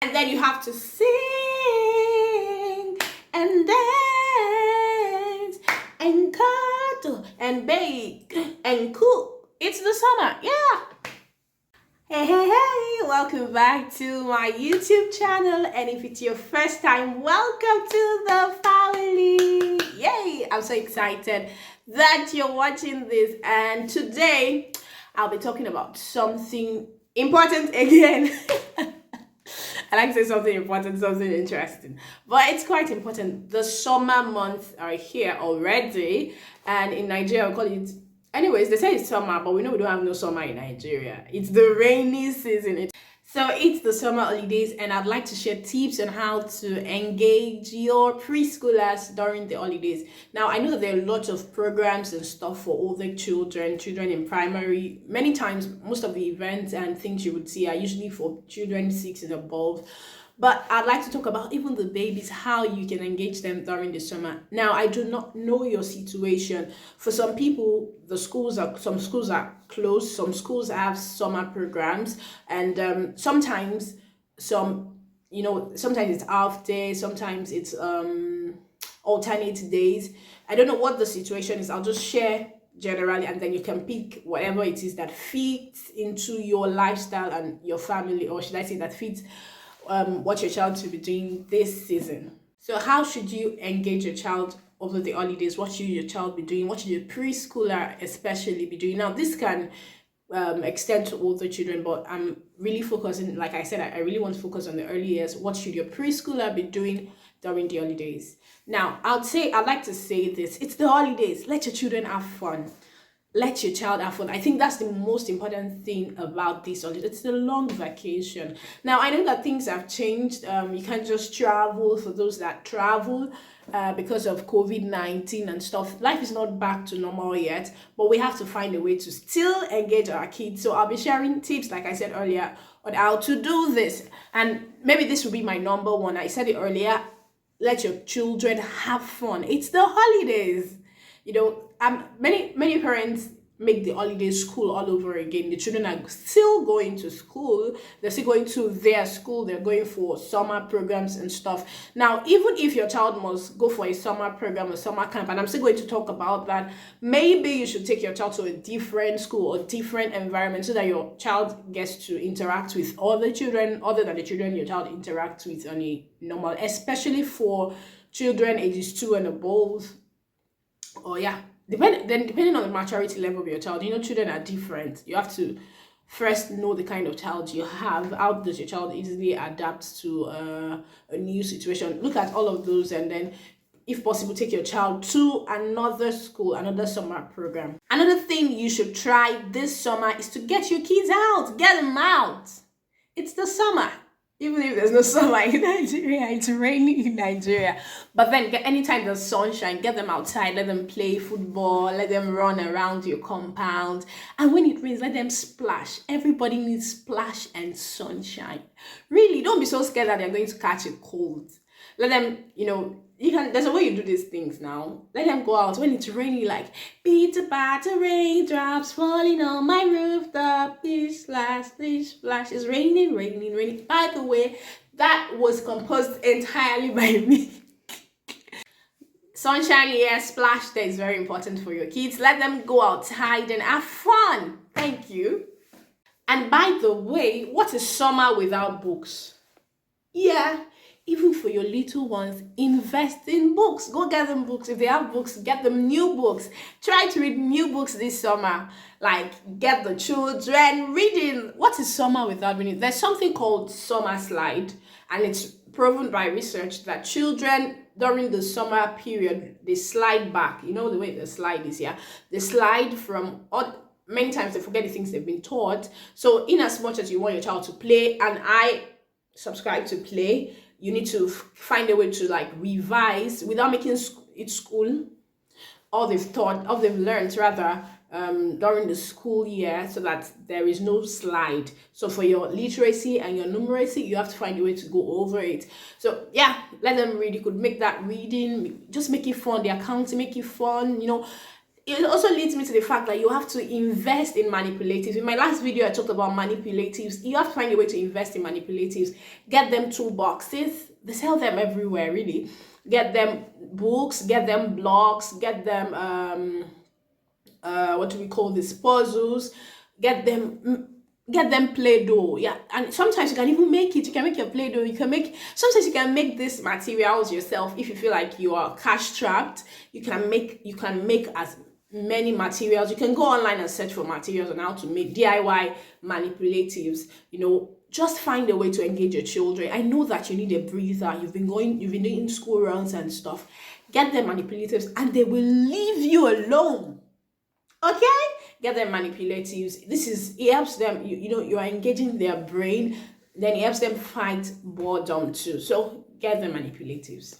And then you have to sing and dance and cuddle and bake and cook. It's the summer, yeah. Hey, welcome back to my YouTube channel. And if it's your first time, welcome to the family. Yay! I'm so excited that you're watching this. And today, I'll be talking about something important again. I like to say something important, something interesting, but it's quite important. The summer months are here already, and in Nigeria, we call it. Anyways, they say it's summer, but we know we don't have no summer in Nigeria. It's the rainy season. So it's the summer holidays, and I'd like to share tips on how to engage your preschoolers during the holidays. Now, I know that there are lots of programs and stuff for older children in primary. Many times, most of the events and things you would see are usually for children 6 and above. But I'd like to talk about even the babies, how you can engage them during the summer. Now, I do not know your situation. For some people, some schools are closed. Some schools have summer programs, and sometimes sometimes it's half day, sometimes it's alternate days. I don't know what the situation is. I'll just share generally, and then you can pick whatever it is that fits into your lifestyle and your family, or should I say that fits what your child should be doing this season. So how should you engage your child over the holidays? What should your child be doing? What should your preschooler especially be doing? Now, this can extend to older children, but I'm really focusing, like I said, I really want to focus on the early years. What should your preschooler be doing during the holidays? Now, I'd like to say this. It's the holidays. Let your children have fun. Let your child have fun. I think that's the most important thing about this holiday. It's the long vacation. Now, I know that things have changed. You can't just travel for those that travel because of COVID-19 and stuff. Life is not back to normal yet, but we have to find a way to still engage our kids. So I'll be sharing tips, like I said earlier, on how to do this. And maybe this will be my number one. I said it earlier. Let your children have fun. It's the holidays. Many parents make the holiday school all over again. The children are still going to school. They're still going to their school. They're going for summer programs and stuff. Now, even if your child must go for a summer program or summer camp, and I'm still going to talk about that, maybe you should take your child to a different school or different environment so that your child gets to interact with other children other than the children your child interacts with on a normal, especially for children ages 2 and above. Oh yeah, depending on the maturity level of your child, children are different. You have to first know the kind of child you have. How does your child easily adapt to a new situation? Look at all of those, and then, if possible, take your child to another school, another summer program. Another thing you should try this summer is to get your kids out, get them out. It's the summer. Even if there's no summer in Nigeria, it's raining in Nigeria. But then, anytime there's sunshine, get them outside, let them play football, let them run around your compound. And when it rains, let them splash. Everybody needs splash and sunshine. Really, don't be so scared that they're going to catch a cold. Let them, there's a way you do these things now. Let them go out when it's raining, like, bitter, batter, raindrops falling on my rooftop, this splash, it's raining, raining, raining. By the way, that was composed entirely by me. Sunshine here, splash there is very important for your kids. Let them go outside and have fun. Thank you. And by the way, what is summer without books? Yeah. Even for your little ones, invest in books. Go get them books. If they have books, get them new books. Try to read new books this summer. Like, get the children reading. What is summer without reading? There's something called summer slide, and it's proven by research that children during the summer period, they slide back. You know the way the slide is, yeah? They slide from many times they forget the things they've been taught. So in as much as you want your child to play, and I subscribe to play, you need to find a way to revise without making it school, all they've learned rather during the school year, so that there is no slide. So for your literacy and your numeracy, you have to find a way to go over it. So yeah, let them read. You could make that reading, just make it fun. The accounting, make it fun. it also leads me to the fact that you have to invest in manipulatives. In my last video, I talked about manipulatives. You have to find a way to invest in manipulatives. Get them toolboxes. They sell them everywhere, really. Get them books, get them blogs, get them what do we call this, puzzles, get them Play-Doh. Yeah, and sometimes you can even make it. You can make your Play-Doh. Sometimes you can make these materials yourself. If you feel like you are cash strapped, you can make as many materials. You can go online and search for materials on how to make DIY manipulatives. Just find a way to engage your children. I know that you need a breather. You've been doing school runs and stuff. Get them manipulatives and they will leave you alone. Okay? Get them manipulatives. It helps them, you are engaging their brain, then it helps them fight boredom too. So get them manipulatives.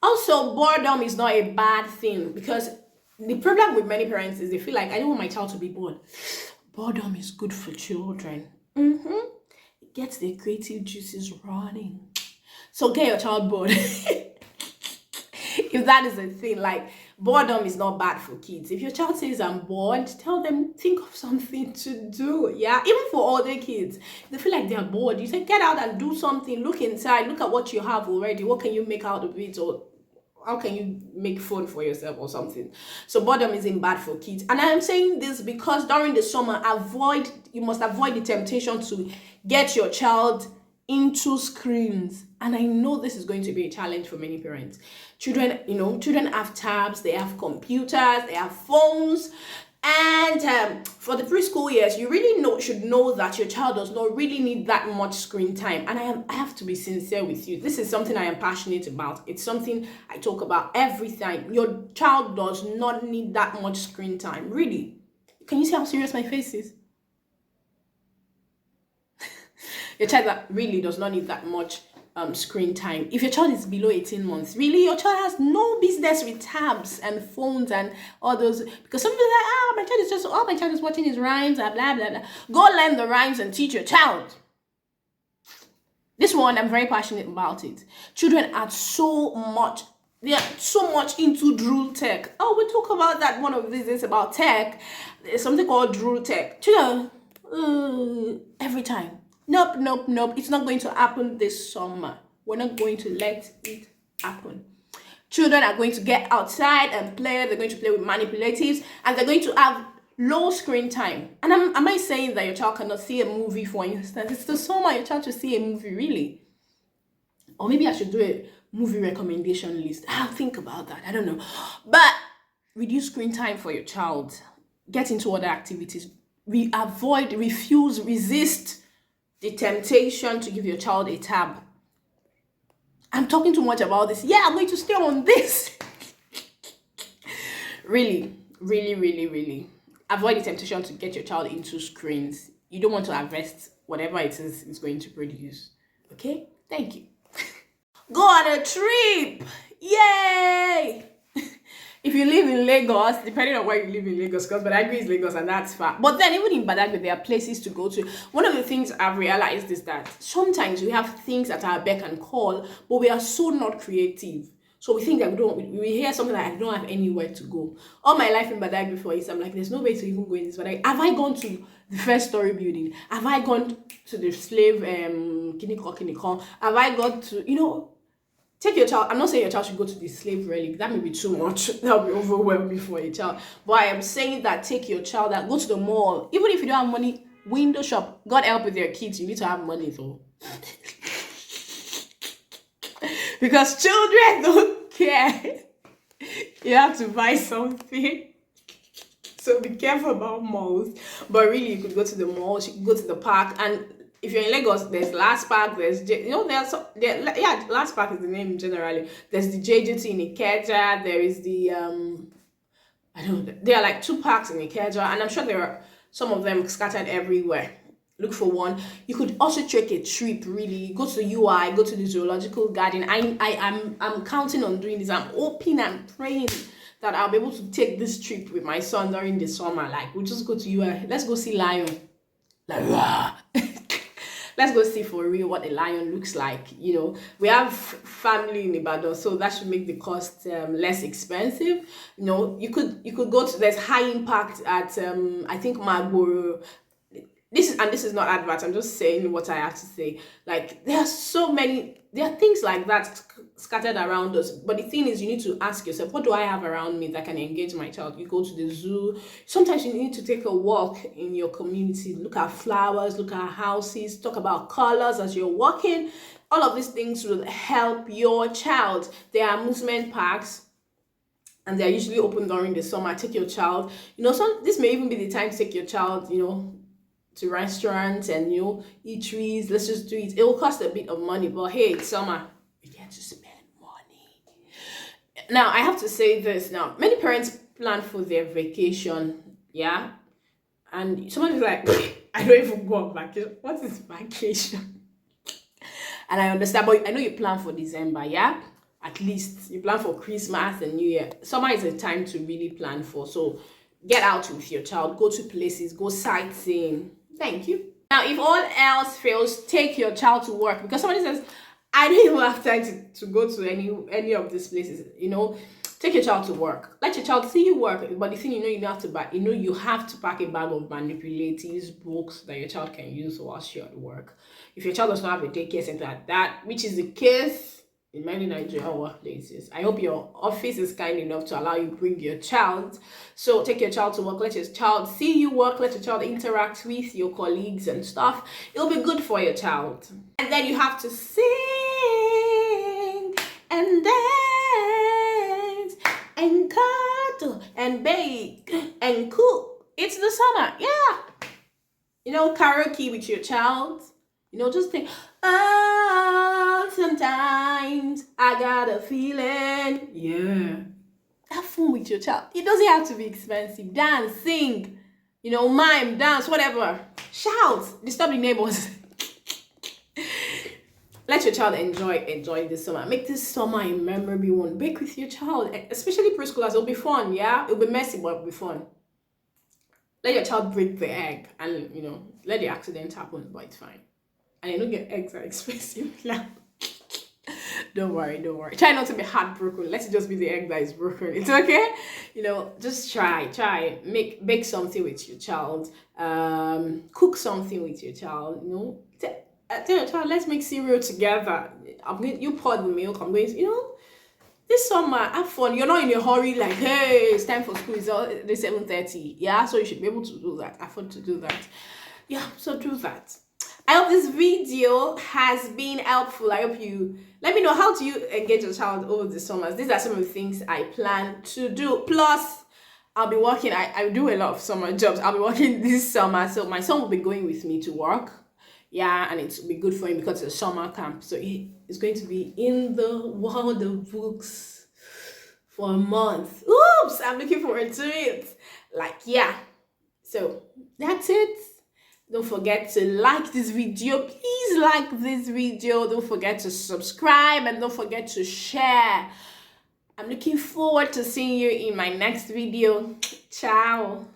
Also, boredom is not a bad thing, because the problem with many parents is they feel like, I don't want my child to be bored. Boredom is good for children. It gets their creative juices running. So get your child bored. If that is a thing, like, boredom is not bad for kids. If your child says, I'm bored, tell them, think of something to do. Yeah, even for older kids, they feel like they're bored. You say, get out and do something. Look inside. Look at what you have already. What can you make out of it? Or how can you make fun for yourself or something? So boredom isn't bad for kids. And I am saying this because during the summer, you must avoid the temptation to get your child into screens. And I know this is going to be a challenge for many parents. Children have tabs, they have computers, they have phones. And for the preschool years, you really should know that your child does not really need that much screen time. And I have to be sincere with you. This is something I am passionate about. It's something I talk about every time. Your child does not need that much screen time. Really. Can you see how serious my face is? Your child that really does not need that much screen time. If your child is below 18 months, really, your child has no business with tabs and phones and all those. Because some people are like, my child is watching his rhymes and blah, blah, blah. Go learn the rhymes and teach your child. This one, I'm very passionate about it. Children are they are so much into drool tech. Oh, we'll talk about that one of these days about tech. There's something called drool tech. Children, every time. Nope. It's not going to happen this summer. We're not going to let it happen. Children are going to get outside and play. They're going to play with manipulatives, and they're going to have low screen time. And am I saying that your child cannot see a movie, for instance? It's the summer, your child to see a movie, really. Or maybe I should do a movie recommendation list. I'll think about that. I don't know. But reduce screen time for your child. Get into other activities. Resist the temptation to give your child a tab. I'm talking too much about this. Yeah, I'm going to stay on this. Really. Avoid the temptation to get your child into screens. You don't want to harvest whatever it is it's going to produce. Okay? Thank you. Go on a trip. Yay! If you live in Lagos, depending on where you live in Lagos, because Badagry is Lagos and that's far. But then even in Badagry, there are places to go to. One of the things I've realized is that sometimes we have things at our beck and call, but we are so not creative. So we think that we hear something like, I don't have anywhere to go. All my life in Badagry, for instance, I'm like, there's no way to even go in this Badagry. Have I gone to the first story building? Have I gone to the slave, Kiniko? Have I gone to, take your child. I'm not saying your child should go to the slave relic. That may be too much. That will be overwhelming for a child. But I am saying that take your child go to the mall. Even if you don't have money, window shop. God help with your kids. You need to have money though. Because children don't care. You have to buy something. So be careful about malls. But really, you could go to the mall. You could go to the park. And if you're in Lagos, there's Last Park, Last Park is the name generally. There's the JJT in Ikeja, there is the, there are like 2 parks in Ikeja, and I'm sure there are some of them scattered everywhere. Look for one. You could also take a trip, really. Go to the UI, go to the zoological garden. I'm counting on doing this. I'm hoping and praying that I'll be able to take this trip with my son during the summer. Like, we'll just go to UI. Let's go see lion. Like, let's go see for real what a lion looks like. We have family in Ibadan, so that should make the cost less expensive. You could go to, there's High Impact at I think Magboro. This is not advert, I'm just saying what I have to say. Like, there are things like that scattered around us, but the thing is, you need to ask yourself, what do I have around me that can engage my child? You go to the zoo. Sometimes you need to take a walk in your community, look at flowers, look at houses, talk about colors as you're walking. All of these things will help your child. There are amusement parks, and they're usually open during the summer. Take your child. This may even be the time to take your child, to restaurants and eateries. Let's just do it. It will cost a bit of money, but hey, it's summer. You get to spend money. Now, I have to say this. Now, many parents plan for their vacation, yeah, and someone is like, I don't even go on vacation. What is vacation? And I understand, but I know you plan for December, yeah. At least you plan for Christmas and New Year. Summer is a time to really plan for. So get out with your child. Go to places. Go sightseeing. Thank you. Now, if all else fails, take your child to work, because somebody says, I don't even have time to go to any of these places. Take your child to work. Let your child see you work. But the thing, you have to buy. You have to pack a bag of manipulatives, books that your child can use whilst you're at work. If your child does not have a daycare center like that, which is the case in many Nigerian workplaces, I hope your office is kind enough to allow you to bring your child. So take your child to work. Let your child see you work. Let your child interact with your colleagues and stuff. It'll be good for your child. And then you have to sing and dance and cuddle and bake and cook. It's the summer, yeah. Karaoke with your child. Just think, sometimes I got a feeling. Yeah. Have fun with your child. It doesn't have to be expensive. Dance, sing, mime, dance, whatever. Shout, disturb the neighbors. Let your child enjoy this summer. Make this summer a memorable one. Bake with your child, especially preschoolers. It'll be fun, yeah? It'll be messy, but it'll be fun. Let your child break the egg and, let the accident happen, but it's fine. And your eggs are expensive now. Don't worry. Try not to be heartbroken. Let it just be the egg that is broken. It's okay. Just try. Bake something with your child. Cook something with your child. Tell your child, let's make cereal together. You pour the milk. I'm going to, this summer, have fun. You're not in a hurry, like, hey, it's time for school. It's 7:30. Yeah, so you should be able to do that. Have fun to do that. Yeah, so do that. I hope this video has been helpful. I hope you let me know, how do you engage your child over the summers. These are some of the things I plan to do. Plus, I'll be working. I do a lot of summer jobs. I'll be working this summer, so my son will be going with me to work. Yeah, and it will be good for him because it's a summer camp. So he's going to be in the world of books for a month. Oops, I'm looking forward to it. So that's it. Don't forget to like this video. Please like this video. Don't forget to subscribe and don't forget to share. I'm looking forward to seeing you in my next video. Ciao.